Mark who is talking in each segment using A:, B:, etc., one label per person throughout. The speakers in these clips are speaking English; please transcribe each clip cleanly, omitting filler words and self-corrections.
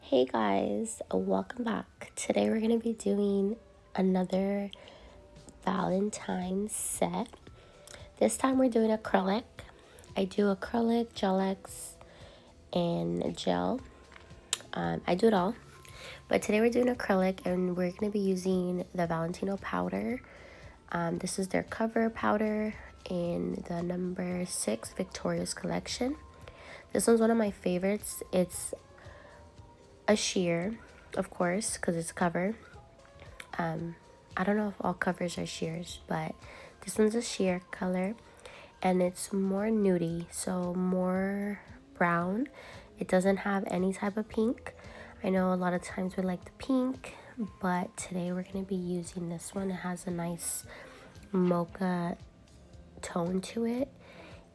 A: Hey guys, welcome back. Today we're going to be doing another Valentine's set. This time we're doing acrylic. I do acrylic, gel X, and gel. I do it all. But today we're doing acrylic and we're going to be using the Valentino powder. This is their cover powder in the number 6 Victoria's collection. This one's one of my favorites. It's a sheer, of course, because it's cover. I don't know if all covers are sheers, but this one's a sheer color and it's more nudie, so more brown. It doesn't have any type of pink. I know a lot of times we like the pink, but today we're going to be using this one. It has a nice mocha tone to it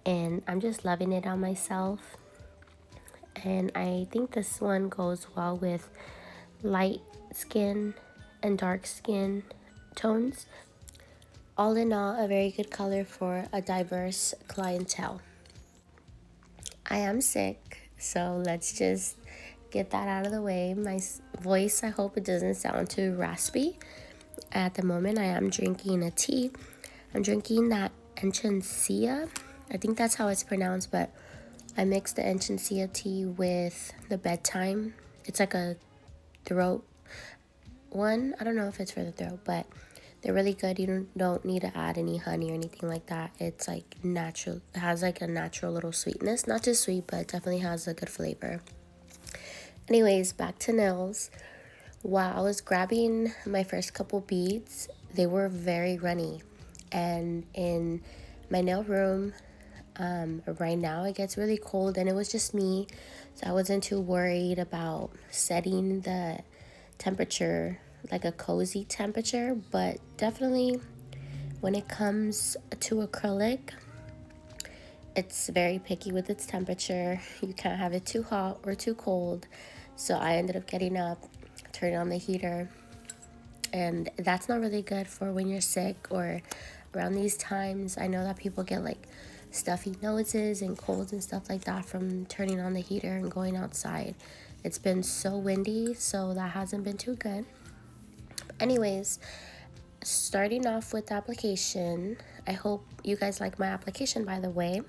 A: and I'm just loving it on myself. And I think this one goes well with light skin and dark skin tones. All in all, a very good color for a diverse clientele. I am sick, so let's just get that out of the way. My voice, I hope it doesn't sound too raspy. At the moment, I am drinking a tea. I'm drinking that Enchincia. I think that's how it's pronounced, but I mixed the Enchincia tea with the bedtime. It's like a throat one. I don't know if it's for the throat, but they're really good. You don't need to add any honey or anything like that. It's like natural. It has like a natural little sweetness. Not too sweet, but it definitely has a good flavor. Anyways, back to nails. While I was grabbing my first couple beads, they were very runny. And in my nail room, right now it gets really cold and it was just me. So I wasn't too worried about setting the temperature like a cozy temperature, but definitely when it comes to acrylic, it's very picky with its temperature. You can't have it too hot or too cold. So I ended up getting up, turning on the heater, and that's not really good for when you're sick or around these times. I know that people get like stuffy noses and colds and stuff like that from turning on the heater and going outside. It's been so windy, so that hasn't been too good. Anyways, starting off with the application, I hope you guys like my application, by the way.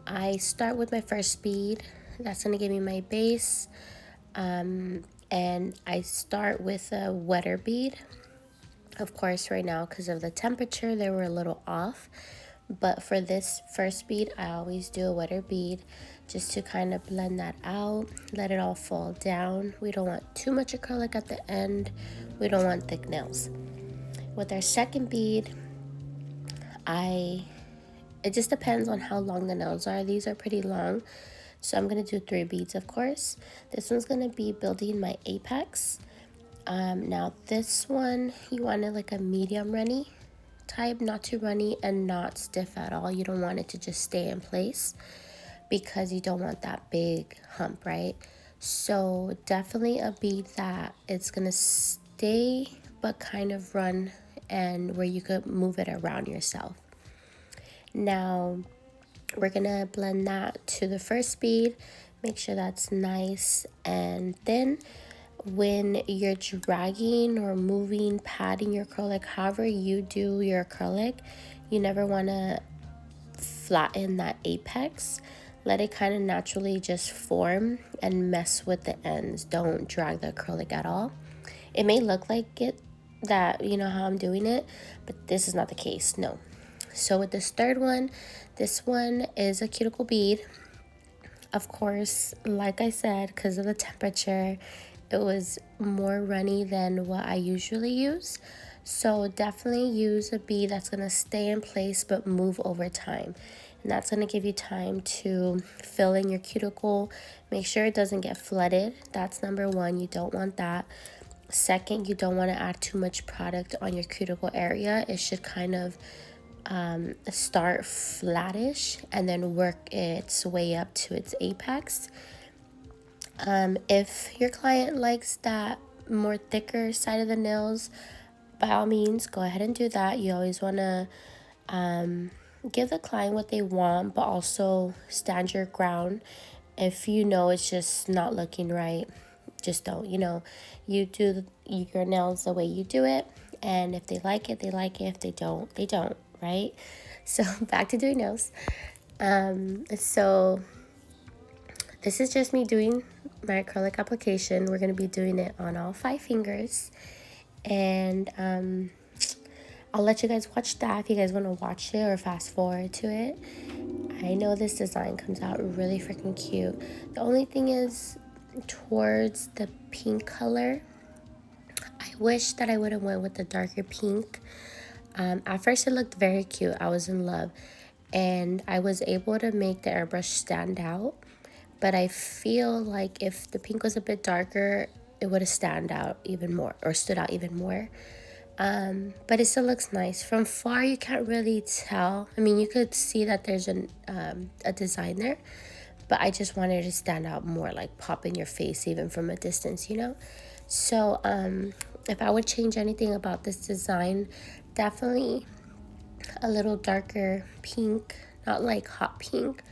A: I start with my first bead. That's going to give me my base. And I start with a wetter bead. Of course, right now, because of the temperature, they were a little off. But for this first bead, I always do a wetter bead just to kind of blend that out, let it all fall down. We don't want too much acrylic at the end. We don't want thick nails. With our second bead, it just depends on how long the nails are. These are pretty long, so I'm going to do 3 beads, of course. This one's going to be building my apex. Now this one, you want it like a medium runny type, not too runny and not stiff at all. You don't want it to just stay in place because you don't want that big hump, right? So definitely a bead that it's gonna stay but kind of run and where you could move it around yourself. Now we're gonna blend that to the first bead, make sure that's nice and thin. When you're dragging or moving, patting your acrylic, however you do your acrylic, you never want to flatten that apex. Let it kind of naturally just form and mess with the ends. Don't drag the acrylic at all. It may look like it, that you know how I'm doing it, but this is not the case. No. So with this third one, this one is a cuticle bead. Of course, like I said, because of the temperature, it was more runny than what I usually use. So definitely use a bead that's going to stay in place but move over time. And that's going to give you time to fill in your cuticle. Make sure it doesn't get flooded. That's number one. You don't want that. Second, you don't want to add too much product on your cuticle area. It should kind of start flattish and then work its way up to its apex. If your client likes that more thicker side of the nails, by all means go ahead and do that. You always want to give the client what they want, but also stand your ground. If you know it's just not looking right, just don't. You know, you do your nails the way you do it, and if they like it, they like it. If they don't, they don't, right? So back to doing nails. So this is just me doing my acrylic application. We're going to be doing it on all 5 fingers, and I'll let you guys watch that if you guys want to watch it or fast forward to it. I know this design comes out really freaking cute. The only thing is, towards the pink color, I wish that I would have went with the darker pink. At first it looked very cute. I was in love, and I was able to make the airbrush stand out, but I feel like if the pink was a bit darker, it would have stood out even more. But it still looks nice. From far, you can't really tell. I mean, you could see that there's a design there, but I just wanted it to stand out more, like pop in your face even from a distance, you know? So if I would change anything about this design, definitely a little darker pink, not like hot pink.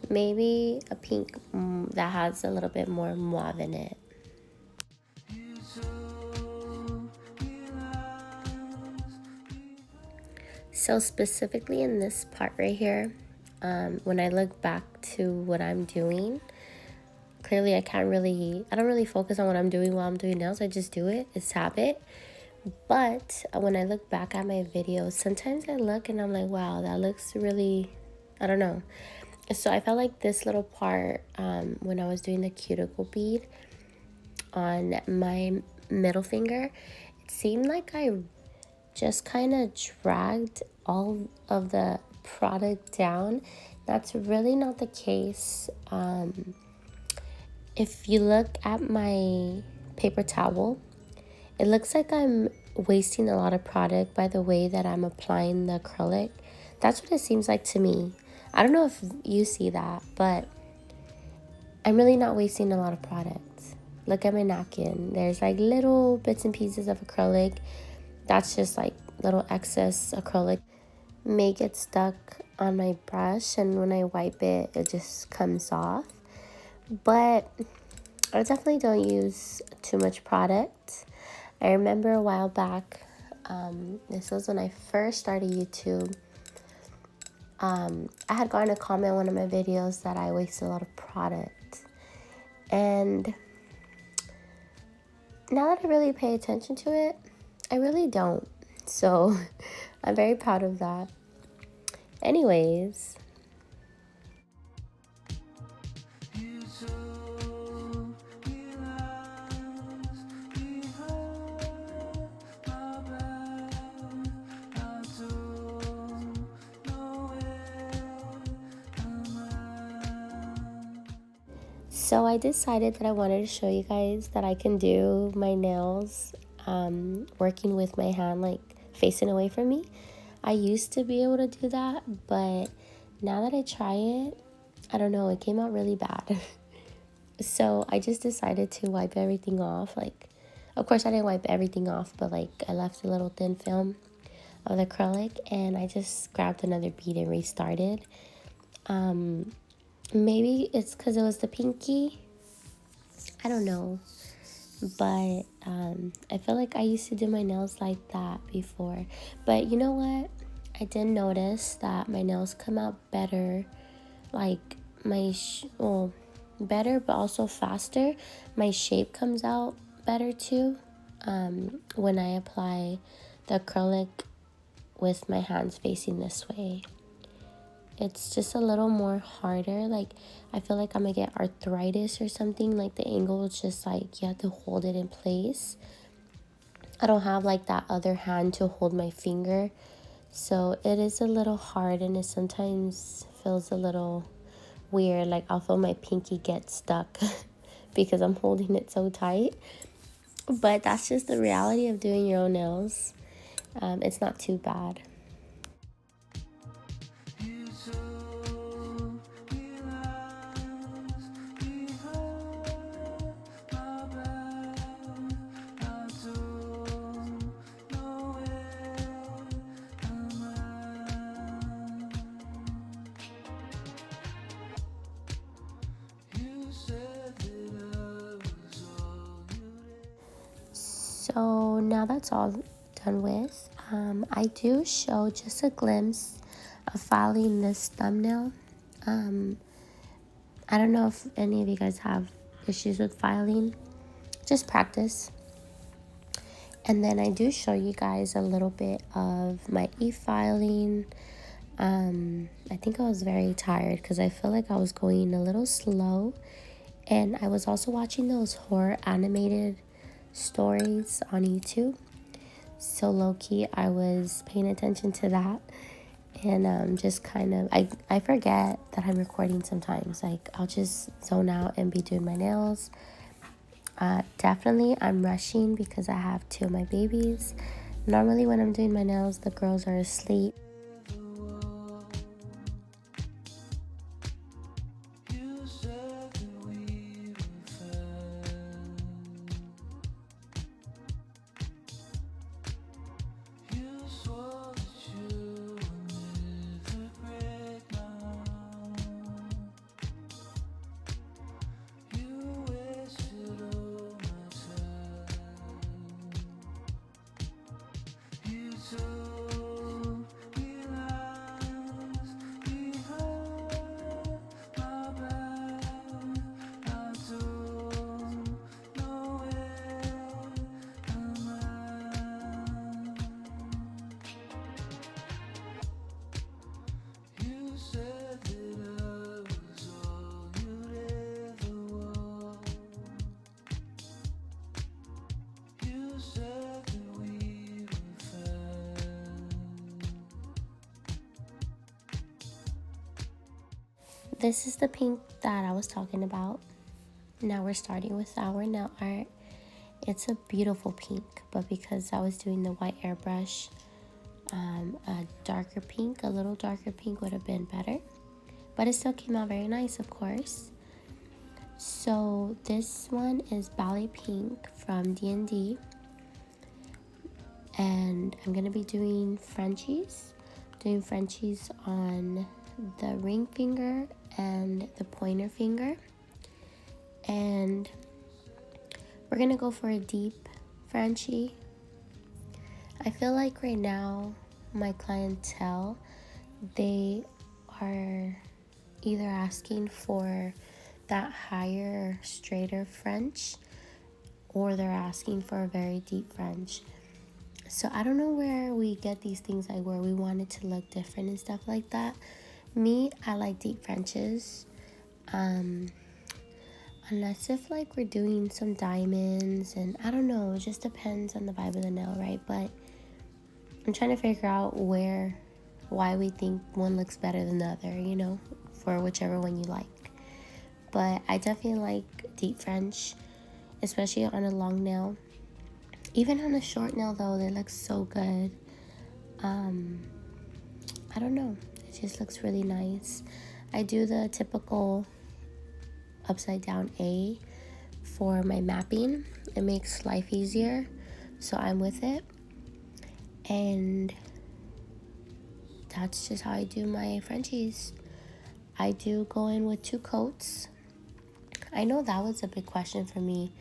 A: Maybe a pink that has a little bit more mauve in it. So specifically in this part right here, when I look back to what I'm doing, clearly I don't really focus on what I'm doing while I'm doing nails. I just do it. It's habit. But when I look back at my videos, sometimes I look and I'm like, wow, that looks really, I don't know. So I felt like this little part, when I was doing the cuticle bead on my middle finger, it seemed like I just kind of dragged all of the product down. That's really not the case. If you look at my paper towel, it looks like I'm wasting a lot of product by the way that I'm applying the acrylic. That's what it seems like to me. I don't know if you see that, but I'm really not wasting a lot of product. Look at my napkin. There's like little bits and pieces of acrylic. That's just like little excess acrylic. May get stuck on my brush, and when I wipe it, it just comes off. But I definitely don't use too much product. I remember a while back, this was when I first started YouTube. I had gotten a comment on one of my videos that I waste a lot of product. And now that I really pay attention to it, I really don't. So I'm very proud of that. Anyways. So I decided that I wanted to show you guys that I can do my nails working with my hand like facing away from me. I used to be able to do that, but now that I try it, I don't know, it came out really bad. So I just decided to wipe everything off. Like, of course I didn't wipe everything off, but like I left a little thin film of the acrylic, and I just grabbed another bead and restarted. Maybe it's because it was the pinky. I don't know. But I feel like I used to do my nails like that before. But you know what? I did notice that my nails come out better. Like better, but also faster. My shape comes out better too when I apply the acrylic with my hands facing this way. It's just a little more harder. Like, I feel like I'm gonna get arthritis or something. Like, the angle is just like you have to hold it in place. I don't have like that other hand to hold my finger, so it is a little hard, and it sometimes feels a little weird. Like, I'll feel my pinky get stuck because I'm holding it so tight. But that's just the reality of doing your own nails. It's not too bad. So now that's all done with. I do show just a glimpse of filing this thumbnail. I don't know if any of you guys have issues with filing. Just practice. And then I do show you guys a little bit of my e-filing. I think I was very tired because I feel like I was going a little slow. And I was also watching those horror animated stories on YouTube. So low-key, I was paying attention to that. And just kind of, I forget that I'm recording sometimes. Like, I'll just zone out and be doing my nails. Definitely, I'm rushing because I have 2 of my babies. Normally, when I'm doing my nails, the girls are asleep. This is the pink that I was talking about. Now we're starting with our nail art. It's a beautiful pink, but because I was doing the white airbrush, a darker pink, a little darker pink would have been better. But it still came out very nice, of course. So this one is Ballet Pink from D&D. And I'm going to be doing Frenchies. Doing Frenchies on the ring finger and the pointer finger. And we're going to go for a deep Frenchie. I feel like right now, my clientele, they are either asking for that higher, straighter French, or they're asking for a very deep French. So I don't know where we get these things, like where we want it to look different and stuff like that. Me, I like deep Frenches. Unless if like we're doing some diamonds, and I don't know, it just depends on the vibe of the nail, right? But I'm trying to figure out why we think one looks better than the other, you know, for whichever one you like. But I definitely like deep French, especially on a long nail. Even on a short nail though, they look so good. I don't know, it just looks really nice. I do the typical upside down A for my mapping. It makes life easier, so I'm with it. And that's just how I do my Frenchies. I do go in with 2 coats. I know that was a big question for me.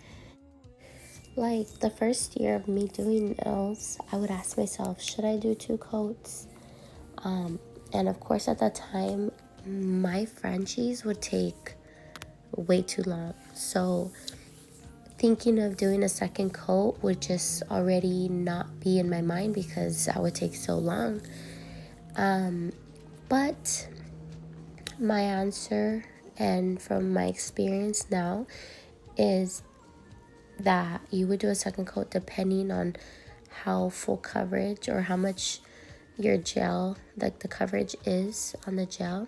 A: Like the first year of me doing nails, I would ask myself, should I do 2 coats? And of course at that time, my Frenchies would take way too long. So thinking of doing a second coat would just already not be in my mind because that would take so long. But my answer, and from my experience now, is that you would do a second coat depending on how full coverage or how much your gel, like the coverage is on the gel.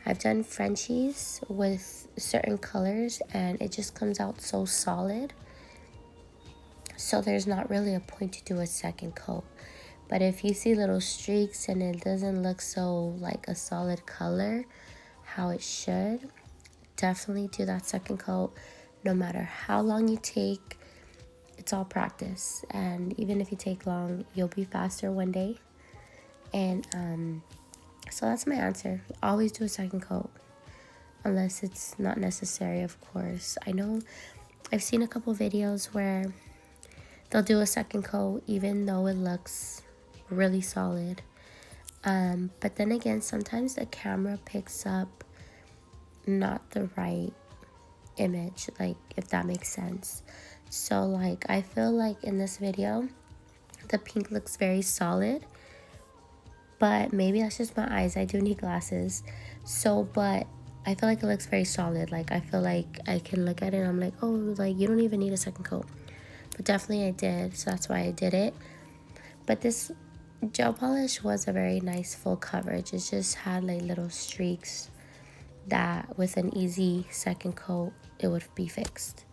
A: I've done Frenchies with certain colors and it just comes out so solid. So there's not really a point to do a second coat. But if you see little streaks and it doesn't look so like a solid color, how it should, definitely do that second coat. No matter how long you take, it's all practice. And even if you take long, you'll be faster one day. And so that's my answer. Always do a second coat. Unless it's not necessary, of course. I know I've seen a couple videos where they'll do a second coat even though it looks really solid. But then again, sometimes the camera picks up not the right image, like, if that makes sense. So like, I feel like in this video the pink looks very solid, but maybe that's just my eyes. I do need glasses. So, but I feel like it looks very solid. Like, I feel like I can look at it and I'm like, oh, like, you don't even need a second coat. But definitely I did, so that's why I did it. But this gel polish was a very nice full coverage. It just had like little streaks that with an easy second coat it would be fixed.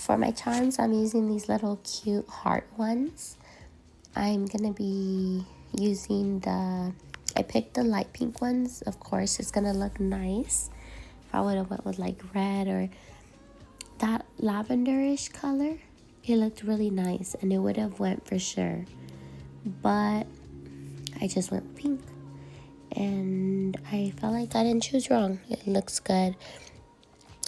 A: For my charms, I'm using these little cute heart ones. I'm gonna be using I picked the light pink ones. Of course, it's gonna look nice. If I would have went with like red or that lavenderish color, it looked really nice and it would have went for sure. But I just went with pink. And I felt like I didn't choose wrong. It looks good.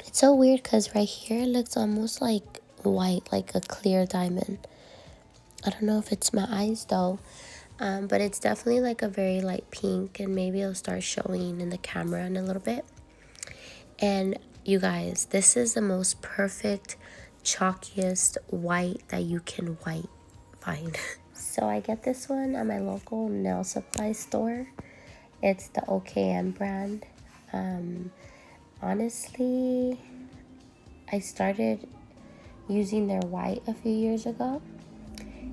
A: It's so weird because right here it looks almost like white, like a clear diamond. I don't know if it's my eyes though, but it's definitely like a very light pink, and maybe it'll start showing in the camera in a little bit. And you guys, this is the most perfect, chalkiest white that you can find. So I get this one at my local nail supply store. It's the OKM brand. Honestly, I started using their white a few years ago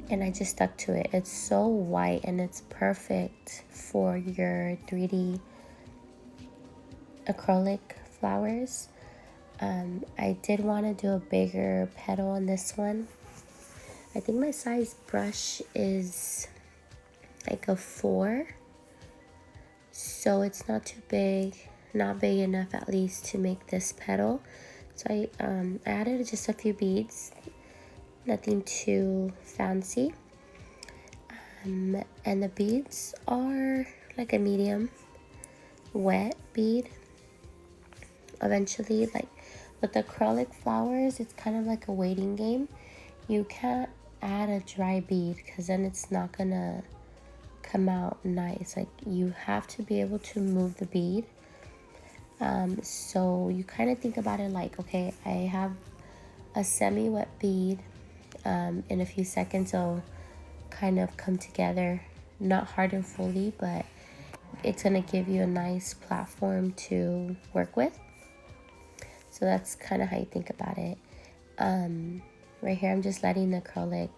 A: and I just stuck to it. It's so white and it's perfect for your 3D acrylic flowers. I did want to do a bigger petal on this one. I think my size brush is like a 4, so it's not too big, not big enough at least to make this petal. So I added just a few beads, nothing too fancy. And the beads are like a medium wet bead. Eventually, like with acrylic flowers, it's kind of like a waiting game. You can't add a dry bead because then it's not gonna come out nice. Like you have to be able to move the bead. So you kind of think about it like, okay, I have a semi-wet bead. In a few seconds it'll kind of come together, not harden fully, but it's gonna give you a nice platform to work with. So that's kind of how you think about it. Right here I'm just letting the acrylic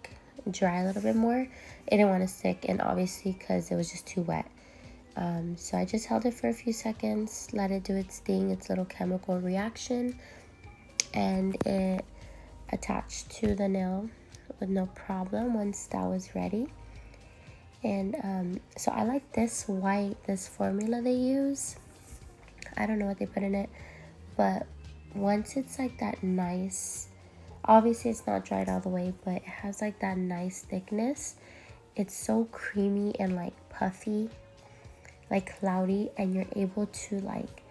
A: dry a little bit more. It didn't want to stick, and obviously because it was just too wet. So I just held it for a few seconds, let it do its thing, its little chemical reaction, and it attached to the nail with no problem once that was ready. And so I like this formula they use. I don't know what they put in it, but once it's like that nice, obviously it's not dried all the way, but it has like that nice thickness. It's so creamy and like puffy, like cloudy, and you're able to like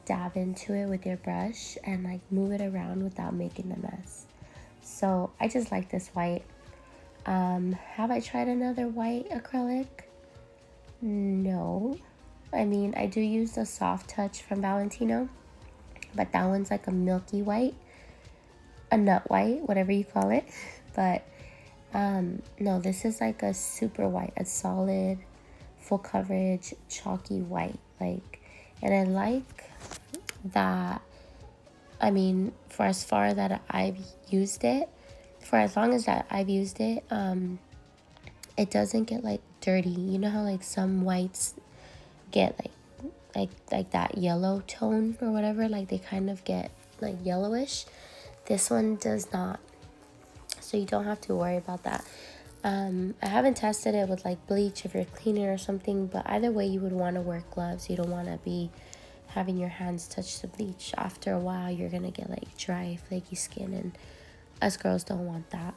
A: dab into it with your brush and like move it around without making a mess. So I just like this white. Have I tried another white acrylic? No. I mean, I do use the Soft Touch from Valentino, but that one's like a milky white, a nut white, whatever you call it. But no, this is like a super white, a solid, full coverage, chalky white. Like, and I like that. I mean, for as far that I've used it, for as long as that I've used it, it doesn't get like dirty. You know how like some whites get like that yellow tone or whatever, like they kind of get like yellowish. This one does not, so you don't have to worry about that. I haven't tested it with like bleach if you're cleaning or something, but either way you would want to wear gloves. You don't want to be having your hands touch the bleach. After a while you're gonna get like dry, flaky skin, and us girls don't want that.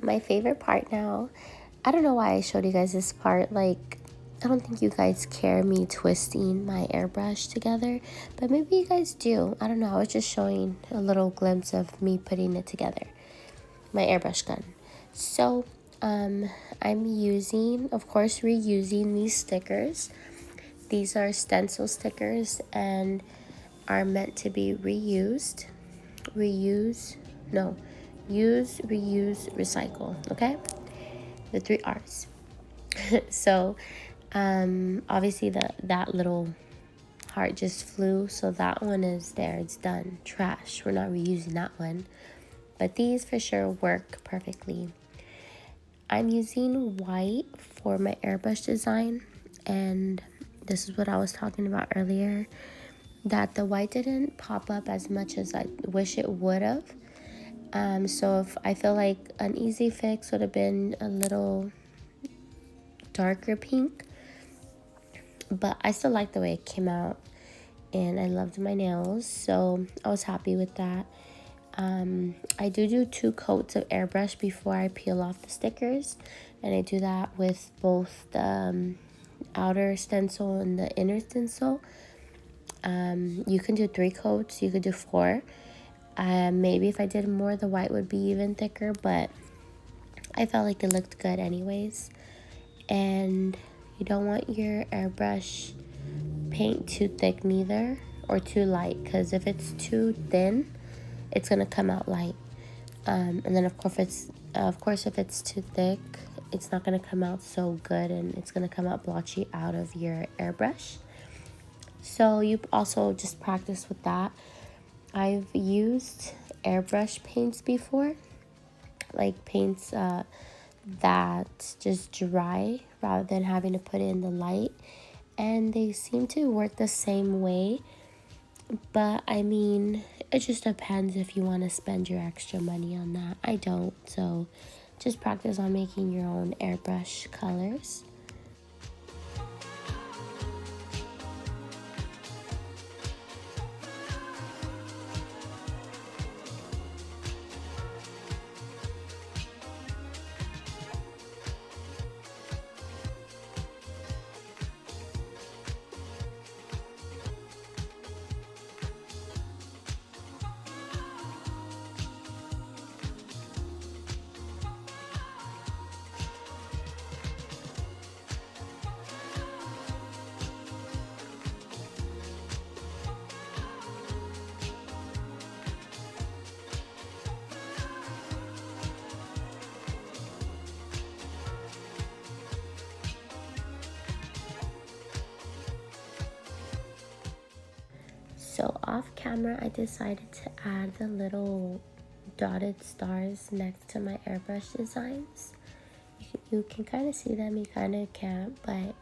A: My favorite part now, I don't know why I showed you guys this part. Like, I don't think you guys care me twisting my airbrush together, but maybe you guys do. I don't know. I was just showing a little glimpse of me putting it together, my airbrush gun. So I'm using, of course, reusing these stickers. These are stencil stickers and are meant to be reused. Use, reuse, recycle. Okay, the 3 R's. So obviously that little heart just flew, so that one is there, it's done, trash. We're not reusing that one, but these for sure work perfectly. I'm using white for my airbrush design, and this is what I was talking about earlier, that the white didn't pop up as much as I wish it would have. So if I feel like an easy fix would have been a little darker pink, but I still like the way it came out, and I loved my nails, so I was happy with that. I do 2 coats of airbrush before I peel off the stickers, and I do that with both the outer stencil and the inner stencil. You can do 3 coats, you could do 4. Maybe if I did more, the white would be even thicker, but I felt like it looked good anyways. And you don't want your airbrush paint too thick neither, or too light, because if it's too thin, it's gonna come out light. And then of course if it's too thick, it's not gonna come out so good, and it's gonna come out blotchy out of your airbrush. So you also just practice with that. I've used airbrush paints before, like paints that just dry rather than having to put it in the light, and they seem to work the same way. But I mean, it just depends if you want to spend your extra money on that. I don't, so just practice on making your own airbrush colors. So off camera, I decided to add the little dotted stars next to my airbrush designs. You can kind of see them, you kind of can't, but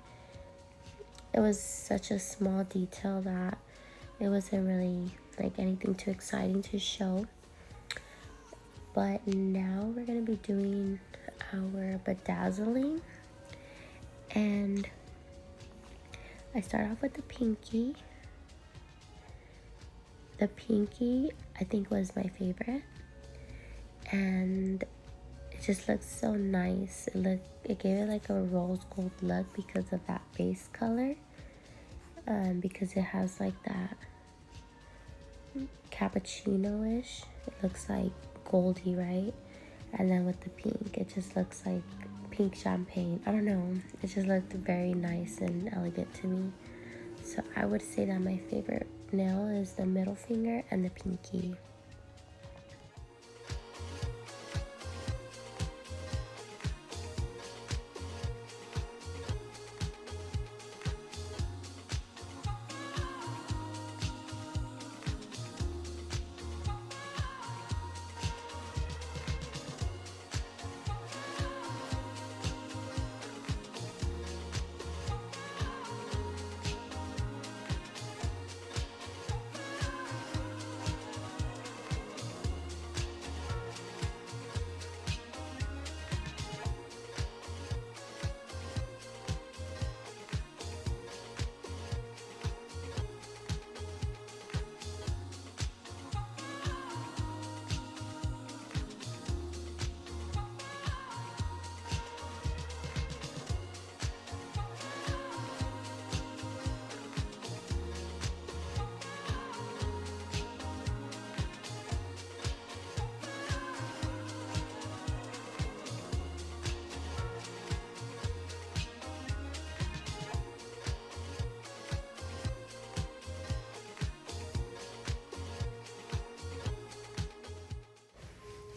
A: it was such a small detail that it wasn't really like anything too exciting to show. But now we're going to be doing our bedazzling, and I start off with the pinky. The pinky, I think, was my favorite, and it just looks so nice. It gave it like a rose gold look because of that base color, because it has like that cappuccino-ish. It looks like goldy, right? And then with the pink, it just looks like pink champagne. I don't know, it just looked very nice and elegant to me. So I would say that my favorite nail is the middle finger and the pinky.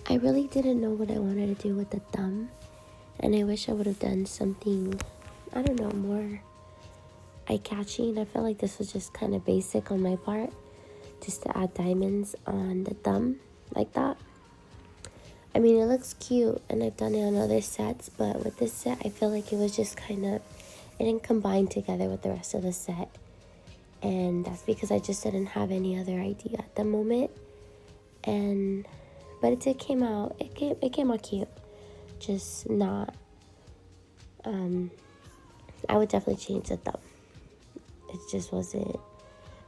A: I really didn't know what I wanted to do with the thumb, and I wish I would have done something, I don't know, more eye-catching. I felt like this was just kind of basic on my part, just to add diamonds on the thumb like that. I mean, it looks cute, and I've done it on other sets, but with this set, I feel like it was just kind of, it didn't combine together with the rest of the set, and that's because I just didn't have any other idea at the moment. But it came out, it came out cute, just not, I would definitely change the thumb. It just wasn't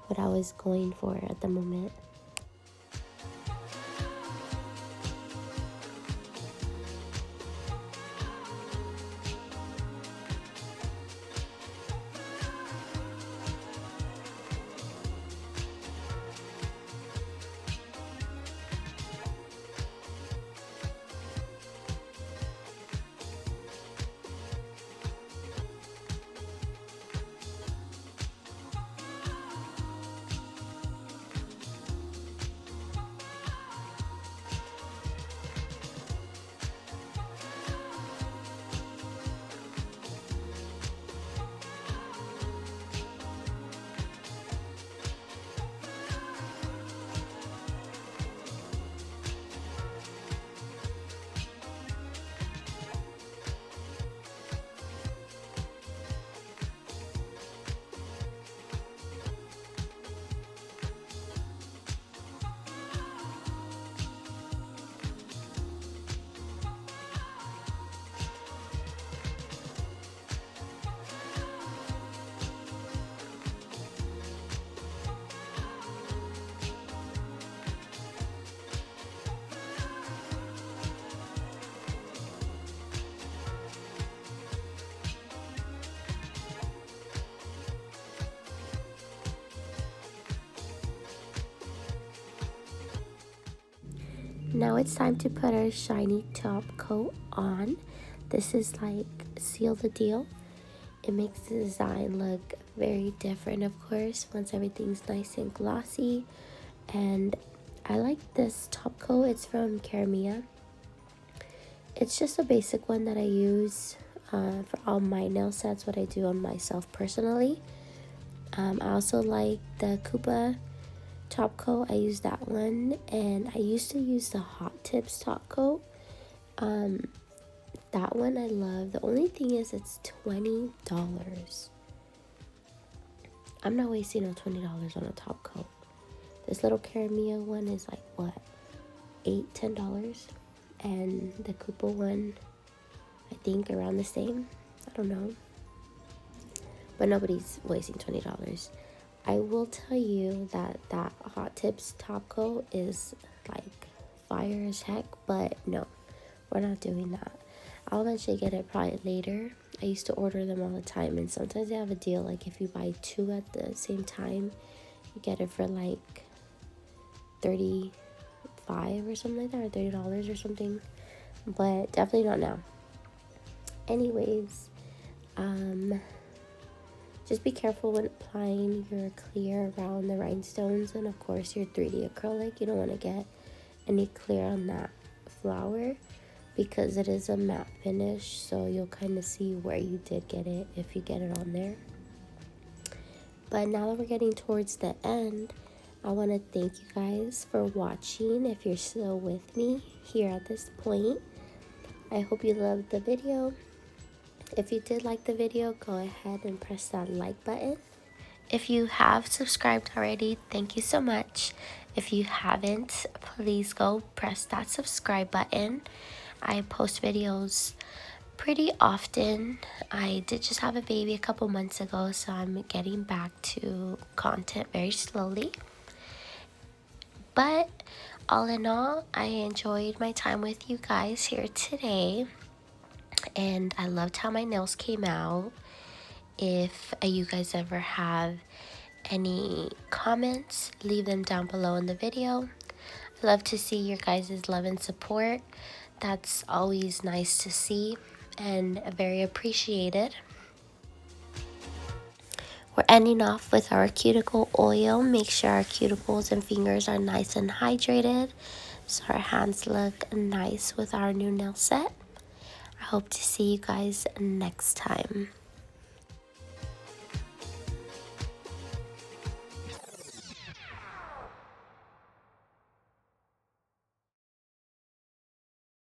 A: what I was going for at the moment. Now it's time to put our shiny top coat on. This is like seal the deal. It makes the design look very different, of course, once everything's nice and glossy. And I like this top coat. It's from Caramia. It's just a basic one that I use for all my nail sets, what I do on myself personally. I also like the Koopa top coat. I use that one, and I used to use the Hot Tips top coat. That one I love. The only thing is it's $20. I'm not wasting no $20 on a top coat. This little Caramia one is like what, $8-10, and the Koopa one I think around the same. I don't know, but nobody's wasting $20. I will tell you that that Hot Tips top coat is like fire as heck, but no, we're not doing that. I'll eventually get it probably later. I used to order them all the time, and sometimes they have a deal, like if you buy 2 at the same time, you get it for like $35 or something like that, or $30 or something, but definitely not now. Anyways, just be careful when applying your clear around the rhinestones, and of course your 3D acrylic. You don't want to get any clear on that flower because it is a matte finish, so you'll kind of see where you did get it if you get it on there. But now that we're getting towards the end, I want to thank you guys for watching. If you're still with me here at this point, I hope you loved the video. If you did like the video, go ahead and press that like button. If you have subscribed already, thank you so much. If you haven't, please go press that subscribe button. I post videos pretty often. I did just have a baby a couple months ago, so I'm getting back to content very slowly. But all in all, I enjoyed my time with you guys here today, and I loved how my nails came out. If you guys ever have any comments, leave them down below in the video. I love to see your guys' love and support. That's always nice to see and very appreciated. We're ending off with our cuticle oil. Make sure our cuticles and fingers are nice and hydrated so our hands look nice with our new nail set. I hope to see you guys next time.